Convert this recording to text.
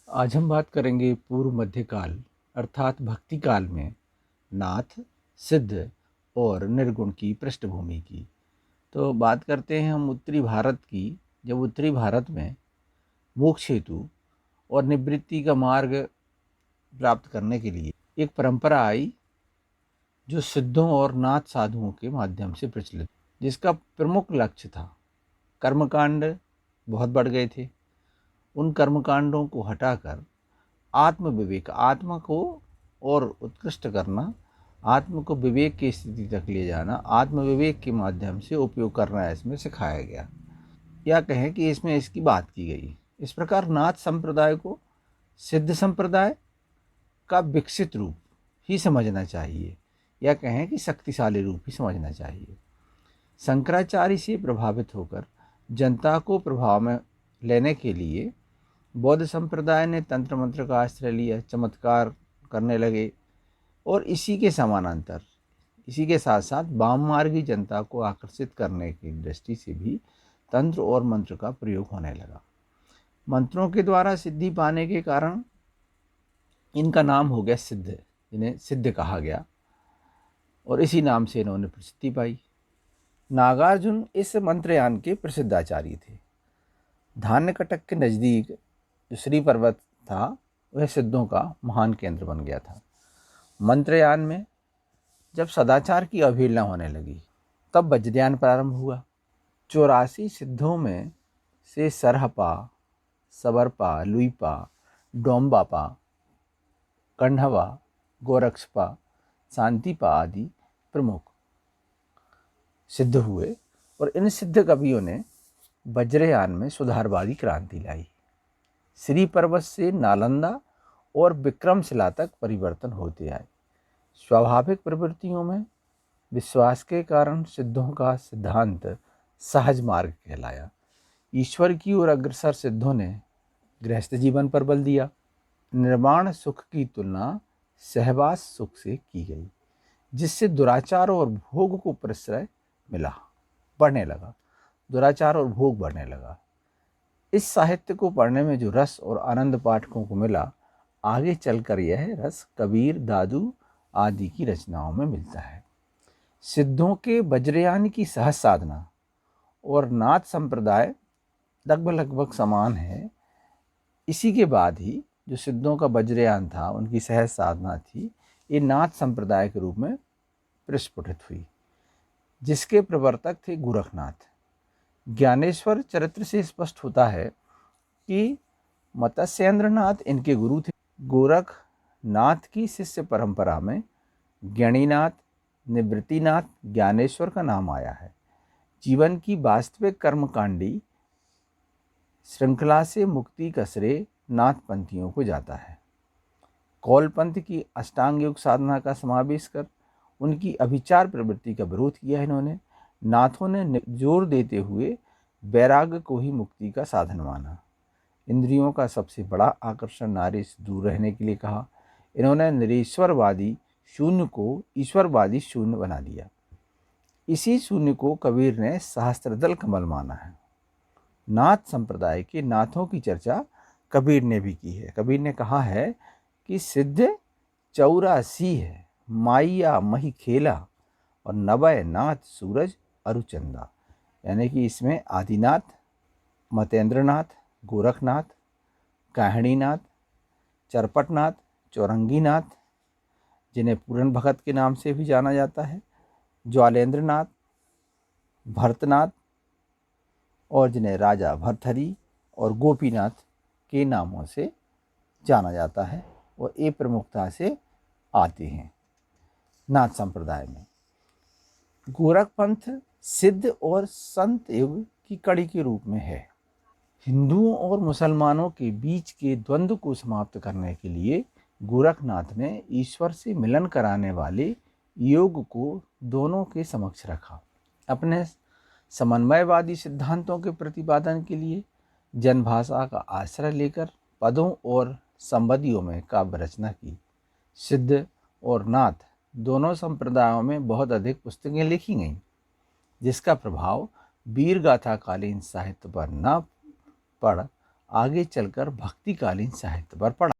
आज हम बात करेंगे पूर्व मध्यकाल अर्थात भक्ति काल में नाथ, सिद्ध और निर्गुण की पृष्ठभूमि की। तो बात करते हैं हम उत्तरी भारत की। जब उत्तरी भारत में मोक्ष हेतु और निवृत्ति का मार्ग प्राप्त करने के लिए एक परंपरा आई जो सिद्धों और नाथ साधुओं के माध्यम से प्रचलित, जिसका प्रमुख लक्ष्य था कर्मकांड बहुत बढ़ गए थे। उन कर्मकांडों को हटाकर आत्म विवेक, आत्मा को और उत्कृष्ट करना, आत्म को विवेक की स्थिति तक ले जाना, आत्म विवेक के माध्यम से उपयोग करना इसमें सिखाया गया, या कहें कि इसमें इसकी बात की गई। इस प्रकार नाथ संप्रदाय को सिद्ध संप्रदाय का विकसित रूप ही समझना चाहिए, या कहें कि शक्तिशाली रूप ही समझना चाहिए। शंकराचार्य से प्रभावित होकर जनता को प्रभाव में लेने के लिए बौद्ध संप्रदाय ने तंत्र मंत्र का आश्रय लिया, चमत्कार करने लगे, और इसी के समानांतर, इसी के साथ साथ वाम मार्गी जनता को आकर्षित करने की दृष्टि से भी तंत्र और मंत्र का प्रयोग होने लगा। मंत्रों के द्वारा सिद्धि पाने के कारण इनका नाम हो गया सिद्ध, जिन्हें सिद्ध कहा गया, और इसी नाम से इन्होंने प्रसिद्धि पाई। नागार्जुन इस मंत्रयान के प्रसिद्ध आचार्य थे। धान्यकटक के नज़दीक जो श्री पर्वत था वह सिद्धों का महान केंद्र बन गया था। मंत्रयान में जब सदाचार की अवहेलना होने लगी तब वज्रयान प्रारंभ हुआ। 84 सिद्धों में से सरहपा, सबरपा, लुईपा, डोम्बापा, कण्हवा, गोरक्षपा, शांतिपा आदि प्रमुख सिद्ध हुए, और इन सिद्ध कवियों ने वज्रयान में सुधारवादी क्रांति लाई। श्री पर्वत से नालंदा और विक्रमशिला तक परिवर्तन होते आए। स्वाभाविक प्रवृत्तियों में विश्वास के कारण सिद्धों का सिद्धांत सहज मार्ग कहलाया। ईश्वर की ओर अग्रसर सिद्धों ने गृहस्थ जीवन पर बल दिया। निर्वाण सुख की तुलना सहवास सुख से की गई, जिससे दुराचार और भोग को प्रश्रय मिला, बढ़ने लगा। दुराचार और भोग बढ़ने लगा। इस साहित्य को पढ़ने में जो रस और आनंद पाठकों को मिला, आगे चलकर यह रस कबीर, दादू आदि की रचनाओं में मिलता है। सिद्धों के वज्रयान की सहज साधना और नाथ संप्रदाय लगभग समान है। इसी के बाद ही जो सिद्धों का वज्रयान था, उनकी सहज साधना थी, ये नाथ संप्रदाय के रूप में प्रस्फुटित हुई, जिसके प्रवर्तक थे गोरखनाथ। ज्ञानेश्वर चरित्र से स्पष्ट होता है कि मत्स्येंद्रनाथ इनके गुरु थे। गोरखनाथ की शिष्य परंपरा में ज्ञानीनाथ, निवृत्तिनाथ, ज्ञानेश्वर का नाम आया है। जीवन की वास्तविक कर्मकांडी श्रृंखला से मुक्ति का श्रेय नाथ पंथियों को जाता है। कौल पंथ की अष्टांग योग साधना का समावेश कर उनकी अभिचार प्रवृत्ति का विरोध किया इन्होंने। नाथों ने जोर देते हुए वैराग्य को ही मुक्ति का साधन माना। इंद्रियों का सबसे बड़ा आकर्षण नारी से दूर रहने के लिए कहा। इन्होंने निरीश्वरवादी शून्य को ईश्वरवादी शून्य बना दिया। इसी शून्य को कबीर ने सहस्त्रदल कमल माना है। नाथ संप्रदाय के नाथों की चर्चा कबीर ने भी की है। कबीर ने कहा है कि सिद्ध 84 है, माइया मही खेला, और नवय नाथ सूरज अरुचंदा। यानी कि इसमें आदिनाथ, मतेंद्रनाथ, गोरखनाथ, काहिणीनाथ, चरपटनाथ, चौरंगीनाथ, जिन्हें पूरन भगत के नाम से भी जाना जाता है, ज्वालेंद्रनाथ, भरतनाथ, और जिन्हें राजा भरथरी और गोपीनाथ के नामों से जाना जाता है, और ये प्रमुखता से आते हैं नाथ संप्रदाय में। गोरखपंथ सिद्ध और संत युग की कड़ी के रूप में है। हिंदुओं और मुसलमानों के बीच के द्वंद्व को समाप्त करने के लिए गोरखनाथ ने ईश्वर से मिलन कराने वाले योग को दोनों के समक्ष रखा। अपने समन्वयवादी सिद्धांतों के प्रतिपादन के लिए जनभाषा का आश्रय लेकर पदों और संबंधियों में काव्य रचना की। सिद्ध और नाथ दोनों संप्रदायों में बहुत अधिक पुस्तकें लिखी गईं, जिसका प्रभाव वीर गाथा कालीन साहित्य पर न पड़ आगे चलकर भक्तिकालीन साहित्य पर पड़ा।